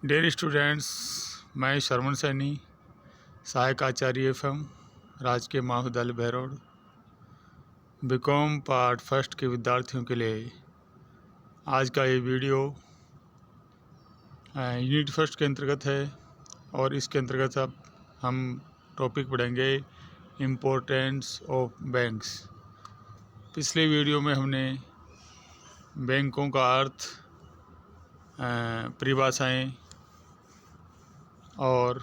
Dear students, मैं शर्मन सैनी, सहायक आचार्य FM, राजकीय महाविद्यालय बहरोड, बीकॉम पार्ट फर्स्ट के विद्यार्थियों के लिए आज का ये वीडियो यूनिट फर्स्ट के अंतर्गत है और इसके अंतर्गत अब हम टॉपिक पढ़ेंगे इम्पोर्टेंस ऑफ बैंक्स। पिछले वीडियो में हमने बैंकों का अर्थ, परिभाषाएं और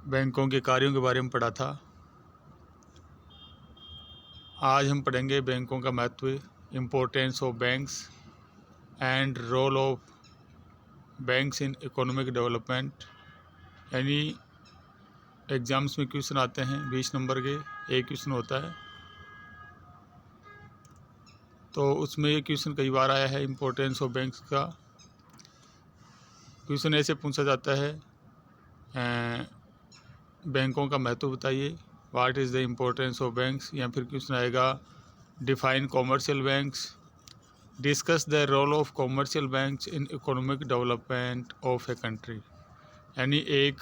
बैंकों के कार्यों के बारे में पढ़ा था। आज हम पढ़ेंगे बैंकों का महत्व, importance of banks and role of banks in economic development. यानी एग्ज़ाम्स में क्वेश्चन आते हैं 20 नंबर के, एक क्वेश्चन होता है, तो उसमें ये क्वेश्चन कई बार आया है। इम्पोर्टेंस ऑफ बैंक्स का क्वेश्चन ऐसे पूछा जाता है, बैंकों का महत्व बताइए, what is the importance of banks. या फिर क्वेश्चन आएगा define commercial banks, discuss the role of commercial banks in economic development of a country. यानी एक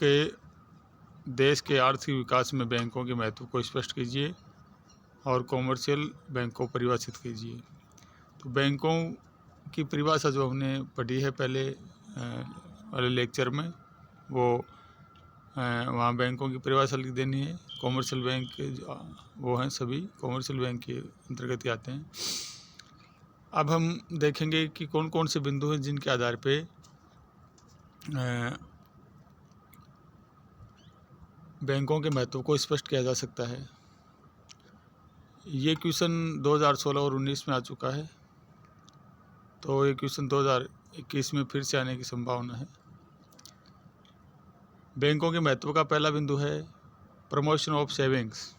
देश के आर्थिक विकास में बैंकों के महत्व को स्पष्ट कीजिए और कॉमर्शियल बैंक को परिभाषित कीजिए। तो बैंकों की परिभाषा जो हमने पढ़ी है पहले वाले लेक्चर में, वो वहाँ बैंकों की परिभाषा लिख देनी है। कॉमर्शियल बैंक वो हैं, सभी कॉमर्शियल बैंक के अंतर्गत ही आते हैं। अब हम देखेंगे कि कौन कौन से बिंदु हैं जिनके आधार पे बैंकों के महत्व को स्पष्ट किया जा सकता है। ये क्वेश्चन 2016 और 19 में आ चुका है, तो ये क्वेश्चन 2021 में फिर से आने की संभावना है। बैंकों के महत्व का पहला बिंदु है प्रमोशन ऑफ सेविंग्स।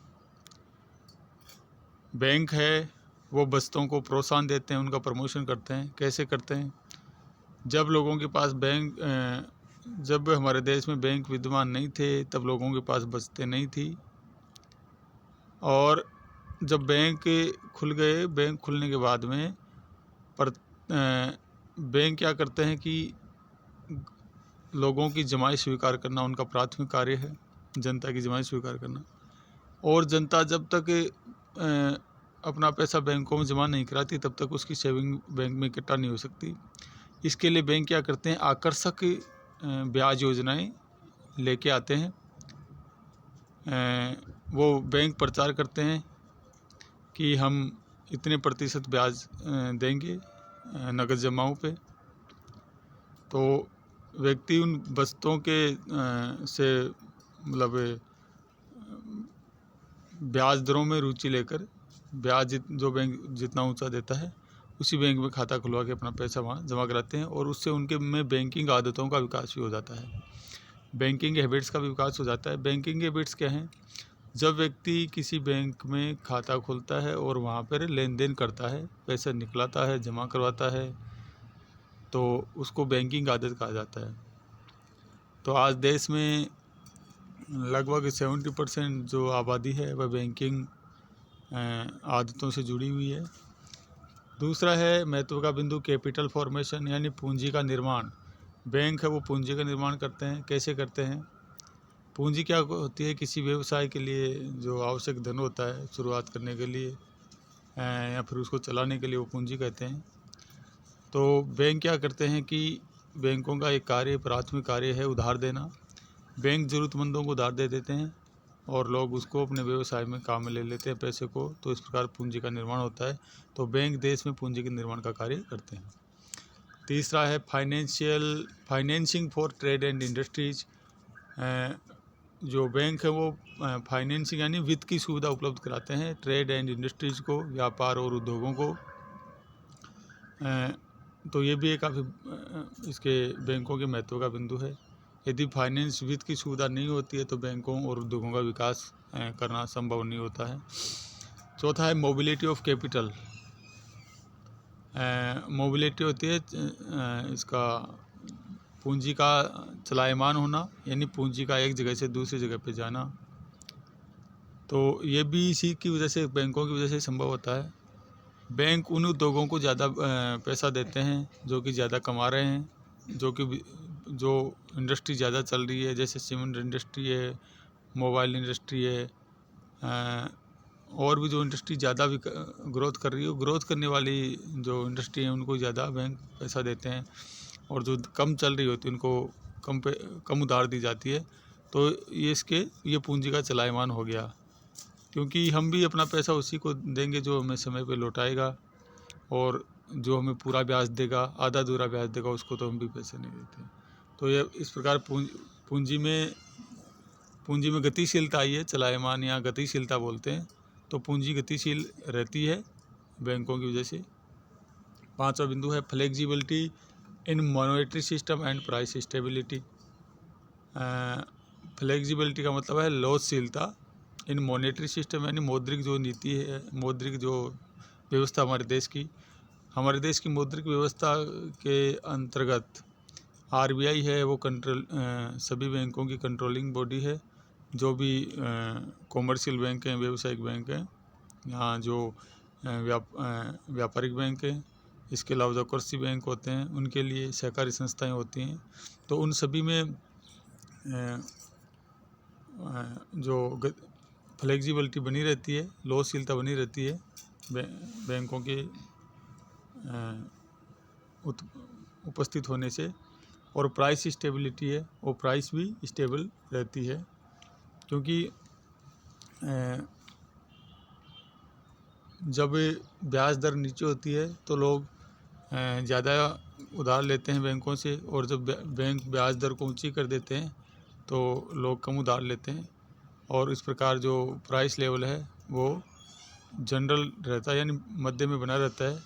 बैंक है वो बचतों को प्रोत्साहन देते हैं, उनका प्रमोशन करते हैं। कैसे करते हैं? जब लोगों के पास जब हमारे देश में बैंक विद्यमान नहीं थे, तब लोगों के पास बचतें नहीं थी, और जब बैंक खुल गए, बैंक खुलने के बाद में बैंक क्या करते हैं कि लोगों की जमाई स्वीकार करना उनका प्राथमिक कार्य है, जनता की जमाई स्वीकार करना। और जनता जब तक अपना पैसा बैंकों में जमा नहीं कराती, तब तक उसकी सेविंग बैंक में इकट्ठा नहीं हो सकती। इसके लिए बैंक क्या करते हैं, आकर्षक ब्याज योजनाएं लेके आते हैं। वो बैंक प्रचार करते हैं कि हम इतने प्रतिशत ब्याज देंगे नगद जमाओं पे। तो व्यक्ति उन बचतों के से मतलब ब्याज दरों में रुचि लेकर ब्याज जो बैंक जितना ऊंचा देता है, उसी बैंक में खाता खुलवा के अपना पैसा वहाँ जमा कराते हैं, और उससे उनके में बैंकिंग आदतों का विकास भी हो जाता है, बैंकिंग हैबिट्स का भी विकास हो जाता है। बैंकिंग हैबिट्स क्या हैं? जब व्यक्ति किसी बैंक में खाता खोलता है और वहाँ पर लेन देन करता है, पैसा निकलाता है, जमा करवाता है, तो उसको बैंकिंग आदत कहा जाता है। तो आज देश में लगभग 70% जो आबादी है वह बैंकिंग आदतों से जुड़ी हुई है। दूसरा है महत्व का बिंदु कैपिटल फॉर्मेशन, यानी पूंजी का निर्माण। बैंक है वो पूंजी का निर्माण करते हैं। कैसे करते हैं? पूंजी क्या होती है? किसी व्यवसाय के लिए जो आवश्यक धन होता है शुरुआत करने के लिए या फिर उसको चलाने के लिए, वो पूंजी कहते हैं। तो बैंक क्या करते हैं कि बैंकों का एक कार्य, प्राथमिक कार्य है उधार देना। बैंक ज़रूरतमंदों को उधार दे देते हैं और लोग उसको अपने व्यवसाय में काम में ले लेते हैं पैसे को, तो इस प्रकार पूंजी का निर्माण होता है। तो बैंक देश में पूंजी के निर्माण का कार्य करते हैं। तीसरा है financing for trade and industries. जो बैंक है वो फाइनेंसिंग यानी वित्त की सुविधा उपलब्ध कराते हैं ट्रेड एंड इंडस्ट्रीज़ को, व्यापार और उद्योगों को। तो ये भी एक काफ़ी इसके बैंकों के महत्व का बिंदु है। यदि फाइनेंस वित्त की सुविधा नहीं होती है तो बैंकों और उद्योगों का विकास करना संभव नहीं होता है। चौथा है मोबिलिटी ऑफ कैपिटल। मोबिलिटी होती है इसका पूंजी का चलायमान होना, यानी पूंजी का एक जगह से दूसरी जगह पे जाना। तो ये भी इसी की वजह से, बैंकों की वजह से संभव होता है। बैंक उन उद्योगों को ज़्यादा पैसा देते हैं जो कि ज़्यादा कमा रहे हैं, जो कि जो इंडस्ट्री ज़्यादा चल रही है, जैसे सीमेंट इंडस्ट्री है, मोबाइल इंडस्ट्री है, और भी जो इंडस्ट्री ज़्यादा भी ग्रोथ कर रही है, ग्रोथ करने वाली जो इंडस्ट्री है उनको ज़्यादा बैंक पैसा देते हैं, और जो कम चल रही होती है उनको कम उधार दी जाती है। तो ये पूंजी का चलायमान हो गया, क्योंकि हम भी अपना पैसा उसी को देंगे जो हमें समय पे लौटाएगा, और जो हमें पूरा ब्याज देगा, आधा अधूरा ब्याज देगा, उसको तो हम भी पैसे नहीं देते। तो ये इस प्रकार पूंजी में गतिशीलता आई है, चलायमान या गतिशीलता बोलते हैं। तो पूंजी गतिशील रहती है बैंकों की वजह से। 5वां बिंदु है flexibility in monetary system and price stability. Flexibility का मतलब है लोचशीलता इन मॉनेटरी सिस्टम, यानी मौद्रिक जो नीति है, मौद्रिक जो व्यवस्था हमारे देश की मौद्रिक व्यवस्था के अंतर्गत आरबीआई है, वो सभी बैंकों की कंट्रोलिंग बॉडी है। जो भी कॉमर्शियल बैंक हैं, व्यावसायिक बैंक हैं, यहाँ जो व्यापारिक बैंक हैं, इसके अलावा जो कृषि बैंक होते हैं, उनके लिए सहकारी संस्थाएं होती हैं। तो उन सभी में जो फ्लेक्सिबिलिटी बनी रहती है, लोचशीलता बनी रहती है बैंकों के उपस्थित होने से। और प्राइस स्टेबिलिटी है, वो प्राइस भी स्टेबल रहती है, क्योंकि जब ब्याज दर नीचे होती है तो लोग ज़्यादा उधार लेते हैं बैंकों से, और जब बैंक ब्याज दर को ऊंची कर देते हैं तो लोग कम उधार लेते हैं, और इस प्रकार जो प्राइस लेवल है वो जनरल रहता है, यानी मध्य में बना रहता है।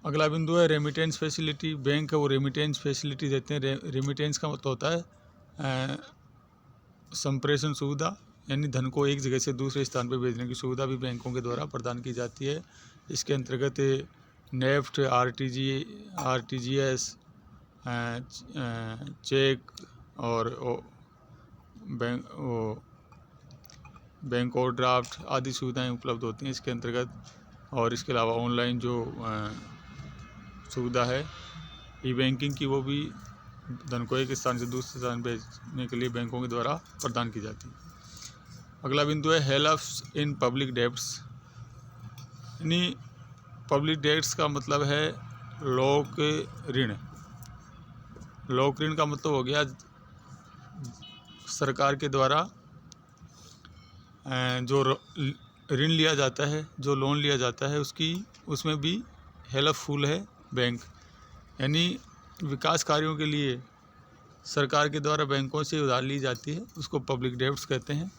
अगला बिंदु है रेमिटेंस फैसिलिटी। बैंक है वो रेमिटेंस फैसिलिटी देते हैं। रेमिटेंस का मतलब होता है संप्रेषण सुविधा, यानी धन को एक जगह से दूसरे स्थान पर भेजने की सुविधा भी बैंकों के द्वारा प्रदान की जाती है। इसके अंतर्गत नेफ्ट, आरटीजीएस, चेक और बैंक ओवरड्राफ्ट आदि सुविधाएं उपलब्ध होती हैं इसके अंतर्गत। और इसके अलावा ऑनलाइन जो सुविधा है ई बैंकिंग की, वो भी धन को एक स्थान से दूसरे स्थान भेजने के लिए बैंकों के द्वारा प्रदान की जाती है। अगला बिंदु है हेल्प्स इन पब्लिक डेब्ट्स, यानी पब्लिक डेब्ट्स का मतलब है लोक ऋण। लोक ऋण का मतलब हो गया सरकार के द्वारा जो ऋण लिया जाता है, जो लोन लिया जाता है, उसमें भी हेल्पफुल है बैंक। यानी विकास कार्यों के लिए सरकार के द्वारा बैंकों से उधार ली जाती है, उसको पब्लिक डेब्ट्स कहते हैं।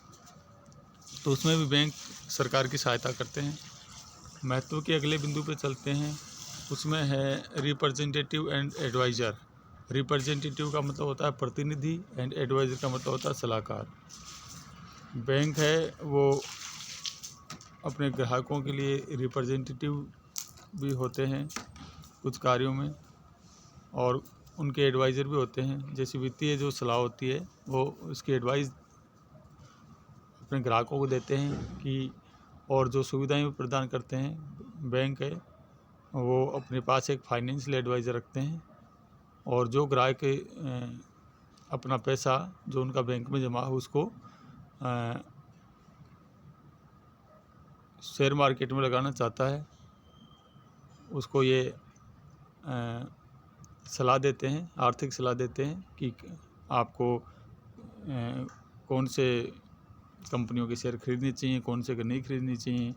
तो उसमें भी बैंक सरकार की सहायता करते हैं। महत्व के अगले बिंदु पे चलते हैं, उसमें है रिप्रेजेंटेटिव एंड एडवाइज़र। रिप्रेजेंटेटिव का मतलब होता है प्रतिनिधि, एंड एडवाइज़र का मतलब होता है सलाहकार। बैंक है वो अपने ग्राहकों के लिए रिप्रेजेंटेटिव भी होते हैं कुछ कार्यों में, और उनके एडवाइज़र भी होते हैं। जैसे वित्तीय जो सलाह होती है वो उसकी एडवाइस अपने ग्राहकों को देते हैं कि, और जो सुविधाएं प्रदान करते हैं बैंक है वो अपने पास एक फाइनेंशियल एडवाइज़र रखते हैं, और जो ग्राहक अपना पैसा जो उनका बैंक में जमा हो उसको शेयर मार्केट में लगाना चाहता है, उसको ये सलाह देते हैं, आर्थिक सलाह देते हैं कि आपको कौन से कंपनियों के शेयर खरीदने चाहिए, कौन से नहीं खरीदनी चाहिए,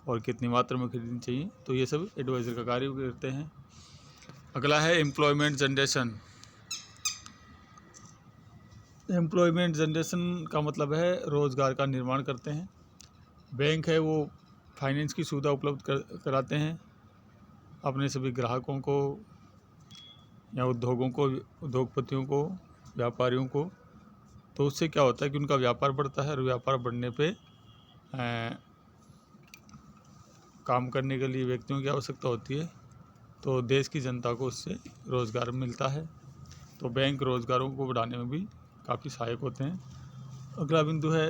और कितनी मात्रा में खरीदनी चाहिए। तो ये सब एडवाइज़र का कार्य करते हैं। अगला है एम्प्लॉयमेंट जनरेशन। एम्प्लॉयमेंट जनरेशन का मतलब है रोज़गार का निर्माण करते हैं। बैंक है वो फाइनेंस की सुविधा उपलब्ध कराते हैं अपने सभी ग्राहकों को या उद्योगों को, उद्योगपतियों को, व्यापारियों को। तो उससे क्या होता है कि उनका व्यापार बढ़ता है, और व्यापार बढ़ने पे काम करने के लिए व्यक्तियों की आवश्यकता होती है, तो देश की जनता को उससे रोज़गार मिलता है। तो बैंक रोज़गारों को बढ़ाने में भी काफ़ी सहायक होते हैं। अगला बिंदु है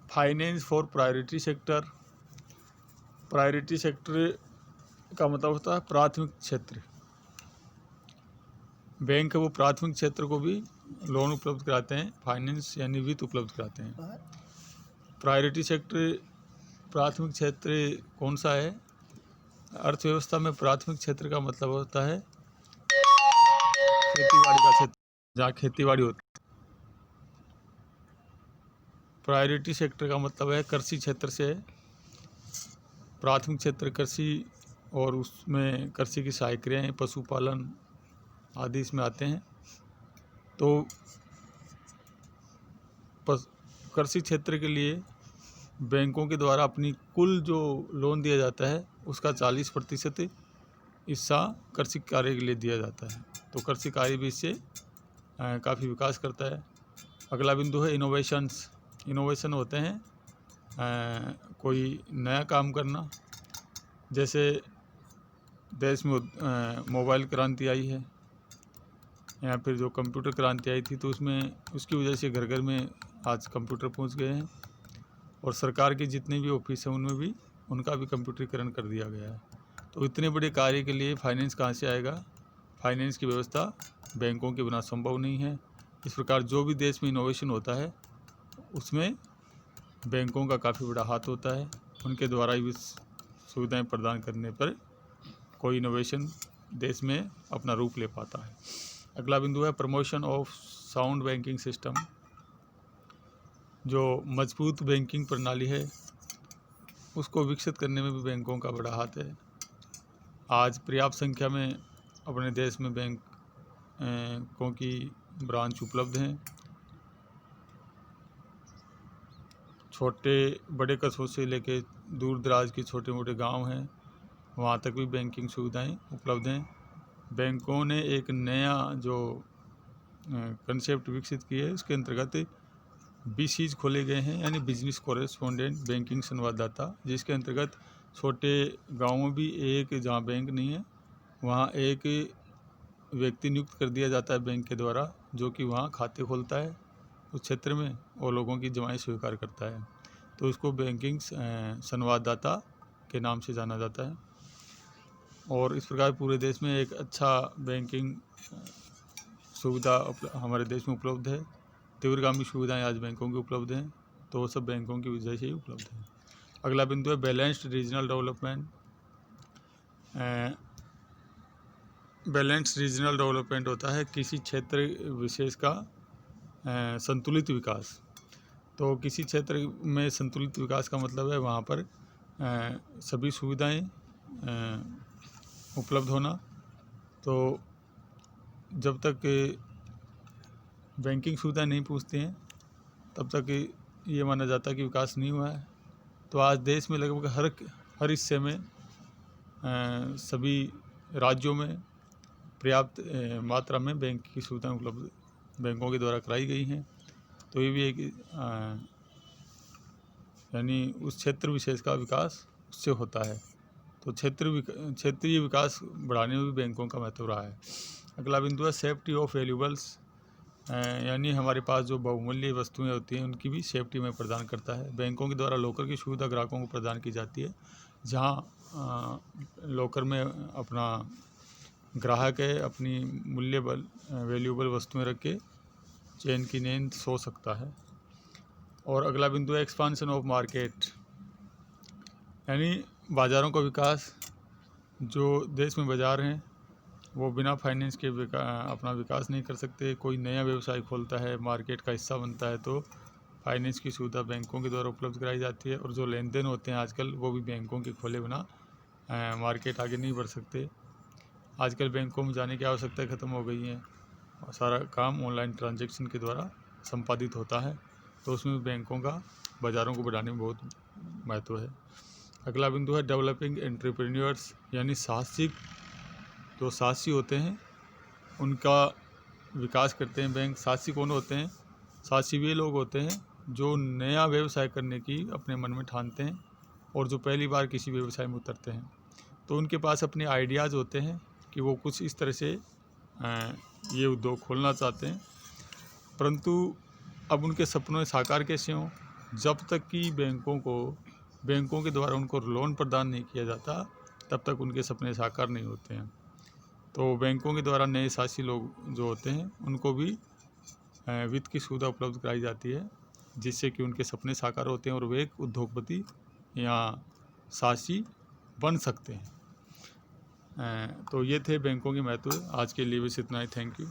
finance for priority sector. Priority sector का मतलब होता है प्राथमिक क्षेत्र। बैंक है वो प्राथमिक क्षेत्र को भी लोन उपलब्ध कराते हैं, फाइनेंस यानी वित्त उपलब्ध कराते हैं। प्रायोरिटी सेक्टर, प्राथमिक क्षेत्र कौन सा है? अर्थव्यवस्था में प्राथमिक क्षेत्र का मतलब होता है खेतीबाड़ी का क्षेत्र, जहाँ खेतीबाड़ी होती है। प्रायोरिटी सेक्टर का मतलब है कृषि क्षेत्र से। प्राथमिक क्षेत्र कृषि और उसमें कृषि की सहायक क्रियाएं, पशुपालन आदि इसमें आते हैं। तो कृषि क्षेत्र के लिए बैंकों के द्वारा अपनी कुल जो लोन दिया जाता है उसका 40% हिस्सा कृषि कार्य के लिए दिया जाता है। तो कृषि कार्य भी इससे काफ़ी विकास करता है। अगला बिंदु है इनोवेशंस। इनोवेशन होते हैं कोई नया काम करना। जैसे देश में मोबाइल क्रांति आई है या फिर जो कंप्यूटर क्रांति आई थी, तो उसमें उसकी वजह से घर घर में आज कंप्यूटर पहुंच गए हैं और सरकार के जितने भी ऑफिस हैं उनमें भी उनका भी कंप्यूटरीकरण कर दिया गया है। तो इतने बड़े कार्य के लिए फाइनेंस कहाँ से आएगा? फाइनेंस की व्यवस्था बैंकों के बिना संभव नहीं है। इस प्रकार जो भी देश में इनोवेशन होता है उसमें बैंकों का काफ़ी बड़ा हाथ होता है। उनके द्वारा ही सुविधाएं प्रदान करने पर कोई इनोवेशन देश में अपना रूप ले पाता है। अगला बिंदु है promotion of sound banking system. जो मजबूत बैंकिंग प्रणाली है उसको विकसित करने में भी बैंकों का बड़ा हाथ है। आज पर्याप्त संख्या में अपने देश में बैंकों की ब्रांच उपलब्ध हैं। छोटे बड़े कस्बों से लेकर दूर दराज के छोटे मोटे गांव हैं, वहाँ तक भी बैंकिंग सुविधाएं उपलब्ध हैं। बैंकों ने एक नया जो कंसेप्ट विकसित किया है उसके अंतर्गत BCs खोले गए हैं, यानी बिजनेस कॉरेस्पोंडेंट बैंकिंग संवाददाता, जिसके अंतर्गत छोटे गाँव में भी एक जहाँ बैंक नहीं है वहाँ एक व्यक्ति नियुक्त कर दिया जाता है बैंक के द्वारा, जो कि वहाँ खाते खोलता है उस क्षेत्र में और लोगों की जमाएं स्वीकार करता है। तो इसको बैंकिंग संवाददाता के नाम से जाना जाता है। और इस प्रकार पूरे देश में एक अच्छा बैंकिंग सुविधा हमारे देश में उपलब्ध है। तीव्रगामी सुविधाएं आज बैंकों की उपलब्ध हैं, तो वो सब बैंकों की वजह से ही उपलब्ध है। अगला बिंदु है balanced regional development. Balanced regional development होता है किसी क्षेत्र विशेष का संतुलित विकास। तो किसी क्षेत्र में संतुलित विकास का मतलब है वहाँ पर सभी सुविधाएं उपलब्ध होना। तो जब तक बैंकिंग सुविधा नहीं पहुँचती हैं तब तक ये माना जाता है कि विकास नहीं हुआ है। तो आज देश में लगभग हर हिस्से में सभी राज्यों में पर्याप्त मात्रा में बैंक की सुविधाएं उपलब्ध बैंकों के द्वारा कराई गई हैं। तो ये भी एक यानी उस क्षेत्र विशेष का विकास उससे होता है। तो क्षेत्रीय विकास बढ़ाने में भी बैंकों का महत्व रहा है। अगला बिंदु है सेफ्टी ऑफ वैल्यूएबल्स, यानी हमारे पास जो बहुमूल्य वस्तुएं होती हैं उनकी भी सेफ्टी में प्रदान करता है। बैंकों के द्वारा लॉकर की सुविधा ग्राहकों को प्रदान की जाती है, जहां लॉकर में अपना ग्राहक है अपनी वैल्यूएबल वस्तुएं रख के चैन की नींद सो सकता है। और अगला बिंदु है एक्सपांशन ऑफ मार्केट, यानी बाज़ारों का विकास। जो देश में बाज़ार हैं वो बिना फाइनेंस के अपना विकास नहीं कर सकते। कोई नया व्यवसाय खोलता है, मार्केट का हिस्सा बनता है, तो फाइनेंस की सुविधा बैंकों के द्वारा उपलब्ध कराई जाती है। और जो लेन देन होते हैं आजकल वो भी बैंकों के खोले बिना मार्केट आगे नहीं बढ़ सकते। आजकल बैंकों में जाने की आवश्यकता ख़त्म हो गई है और सारा काम ऑनलाइन ट्रांजैक्शन के द्वारा संपादित होता है। तो उसमें भी बैंकों का बाज़ारों को बढ़ाने में बहुत महत्व है। अगला बिंदु है डेवलपिंग एंटरप्रेन्योर्स, यानी जो साहसी होते हैं उनका विकास करते हैं बैंक। साहसी कौन होते हैं? साहसी वे लोग होते हैं जो नया व्यवसाय करने की अपने मन में ठानते हैं और जो पहली बार किसी व्यवसाय में उतरते हैं। तो उनके पास अपने आइडियाज़ होते हैं कि वो कुछ इस तरह से ये उद्योग खोलना चाहते हैं, परंतु अब उनके सपनों साकार कैसे हों? जब तक कि बैंकों के द्वारा उनको लोन प्रदान नहीं किया जाता तब तक उनके सपने साकार नहीं होते हैं। तो बैंकों के द्वारा नए साहसी लोग जो होते हैं उनको भी वित्त की सुविधा उपलब्ध कराई जाती है, जिससे कि उनके सपने साकार होते हैं और वे एक उद्योगपति या साहसी बन सकते हैं। तो ये थे बैंकों के महत्व। आज के लिए बस इतना ही। Thank you.